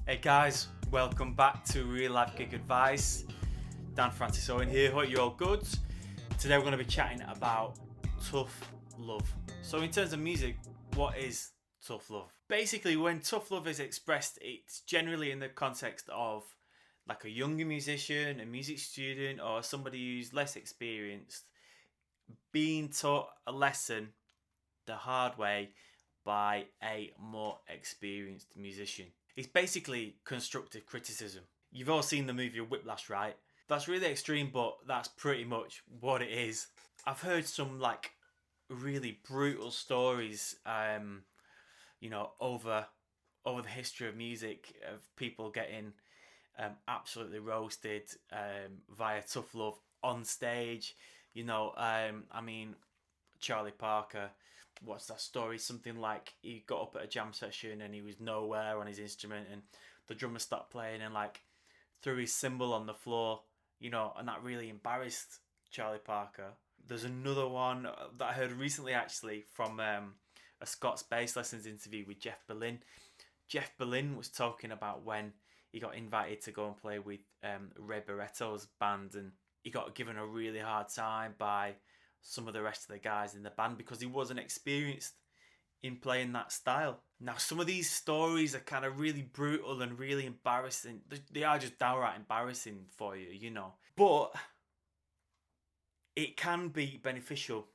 Hey guys, welcome back to Real Life Gig Advice. Dan Francis Owen here, hope you're all good. Today we're going to be chatting about tough love. So in terms of music, what is tough love? Basically, when tough love is expressed, it's generally in the context of like a younger musician, a music student, or somebody who's less experienced being taught a lesson the hard way by a more experienced musician. It's basically constructive criticism. You've all seen the movie Whiplash, right? That's really extreme, but that's pretty much what it is. I've heard some like really brutal stories, over the history of music of people getting absolutely roasted via tough love on stage. Charlie Parker. What's that story? Something like he got up at a jam session and he was nowhere on his instrument, and the drummer stopped playing and like threw his cymbal on the floor, and that really embarrassed Charlie Parker. There's another one that I heard recently actually from a Scott's Bass Lessons interview with Jeff Berlin. Jeff Berlin was talking about when he got invited to go and play with Ray Barretto's band, and he got given a really hard time by some of the rest of the guys in the band because he wasn't experienced in playing that style. Now, some of these stories are kind of really brutal and really embarrassing. They are just downright embarrassing for you, But it can be beneficial.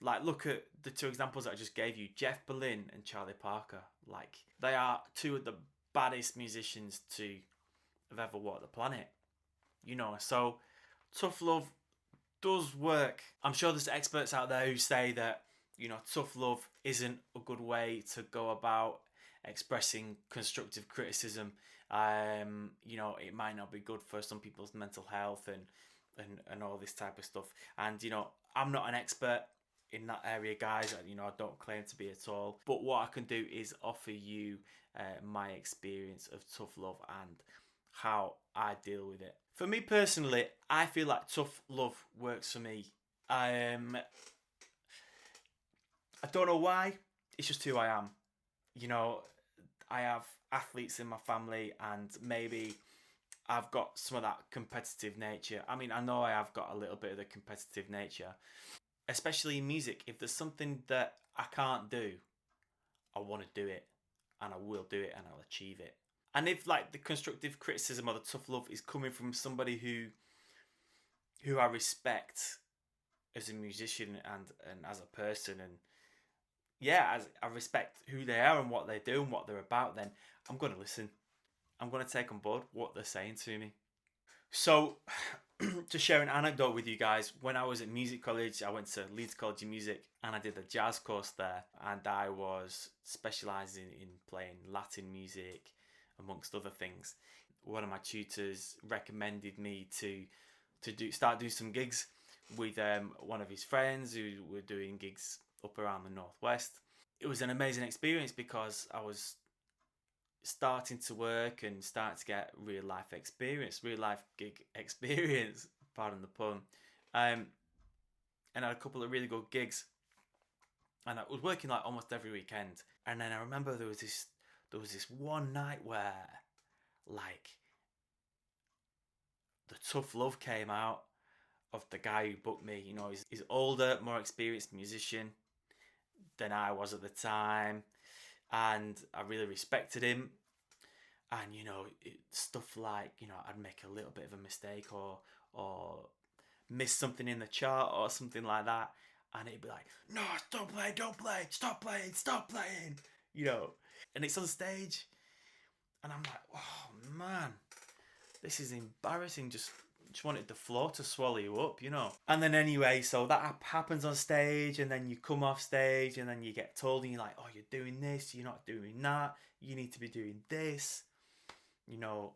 Like, look at the two examples that I just gave you, Jeff Berlin and Charlie Parker. Like, they are two of the baddest musicians to have ever walked the planet. So tough love does work. I'm sure there's experts out there who say that, tough love isn't a good way to go about expressing constructive criticism. It might not be good for some people's mental health and all this type of stuff. And, I'm not an expert in that area, guys. I don't claim to be at all. But what I can do is offer you my experience of tough love and how I deal with it. For me personally, I feel like tough love works for me. I don't know why. It's just who I am. I have athletes in my family, and maybe I've got some of that competitive nature. I mean, I know I have got a little bit of the competitive nature, especially in music. If there's something that I can't do, I want to do it, and I will do it, and I'll achieve it. And if like the constructive criticism or the tough love is coming from somebody who I respect as a musician and as a person, and as I respect who they are and what they do and what they're about, then I'm going to listen. I'm going to take on board what they're saying to me. So to share an anecdote with you guys, when I was at music college, I went to Leeds College of Music and I did a jazz course there, and I was specialising in playing Latin music amongst other things. One of my tutors recommended me to start doing some gigs with one of his friends who were doing gigs up around the northwest. It was an amazing experience because I was starting to work and starting to get real life gig experience, pardon the pun, and I had a couple of really good gigs, and I was working like almost every weekend. And then I remember there was this one night where like the tough love came out of the guy who booked me. He's older, more experienced musician than I was at the time, and I really respected him. And stuff like I'd make a little bit of a mistake or miss something in the chart or something like that, and he'd be like, "No, don't play, stop playing," And it's on stage, and I'm like, "Oh man, this is embarrassing." Just wanted the floor to swallow you up, And then anyway, so that happens on stage, and then you come off stage, and then you get told, and you're like, "Oh, you're doing this, you're not doing that. You need to be doing this." No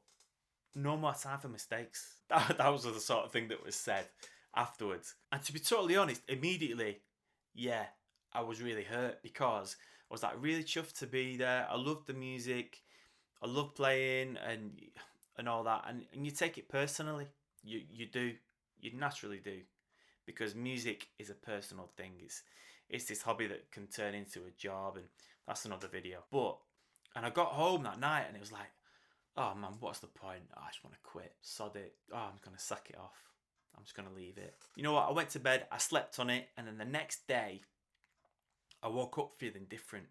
more time for mistakes. That was the sort of thing that was said afterwards. And to be totally honest, immediately, I was really hurt because I was like really chuffed to be there. I loved the music. I love playing and all that. And you take it personally. You do. You naturally do. Because music is a personal thing. It's this hobby that can turn into a job, and that's another video. And I got home that night and it was like, oh man, what's the point? Oh, I just want to quit. Sod it. Oh, I'm going to sack it off. I'm just going to leave it. You know what? I went to bed, I slept on it, and then the next day, I woke up feeling different.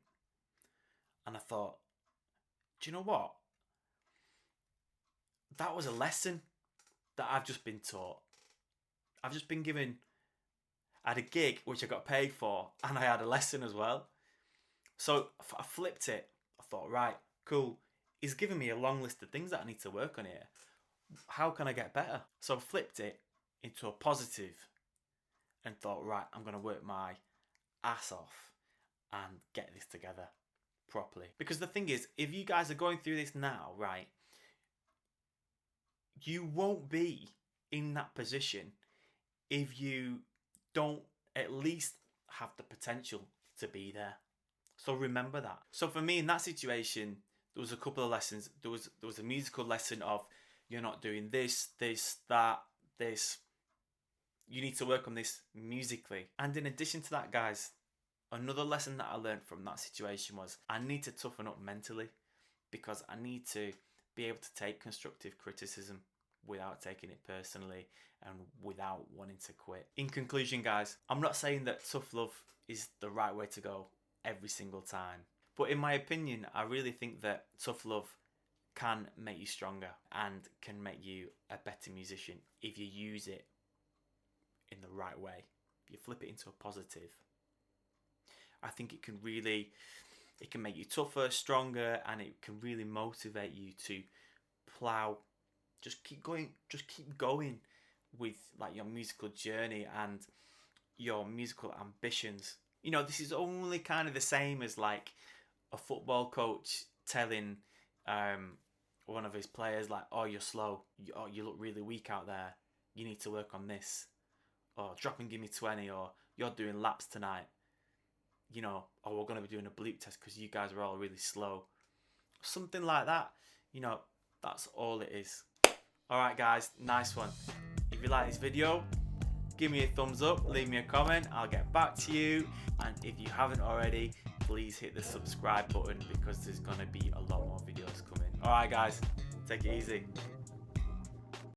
And I thought, do you know what? That was a lesson that I've just been taught. I've just been given, I had a gig which I got paid for, and I had a lesson as well. So I flipped it. I thought, right, cool. He's given me a long list of things that I need to work on here. How can I get better? So I flipped it into a positive and thought, right, I'm going to work my ass off and get this together properly. Because the thing is, if you guys are going through this now, right, you won't be in that position if you don't at least have the potential to be there. So remember that. So for me in that situation, there was a couple of lessons. There was a musical lesson of, you're not doing this, that, this. You need to work on this musically. And in addition to that, guys, another lesson that I learned from that situation was I need to toughen up mentally, because I need to be able to take constructive criticism without taking it personally and without wanting to quit. In conclusion, guys, I'm not saying that tough love is the right way to go every single time. But in my opinion, I really think that tough love can make you stronger and can make you a better musician if you use it in the right way. If you flip it into a positive, I think it can make you tougher, stronger, and it can really motivate you to plow. Just keep going with like your musical journey and your musical ambitions. You know, this is only kind of the same as like a football coach telling one of his players, like, oh, you're slow, you look really weak out there, you need to work on this, or drop and give me 20, or you're doing laps tonight, you know, or we're going to be doing a bleep test because you guys are all really slow. Something like that. You know, that's all it is. Alright guys, nice one. If you like this video, give me a thumbs up, leave me a comment, I'll get back to you. And if you haven't already, please hit the subscribe button, because there's going to be a lot more videos coming. Alright guys, take it easy.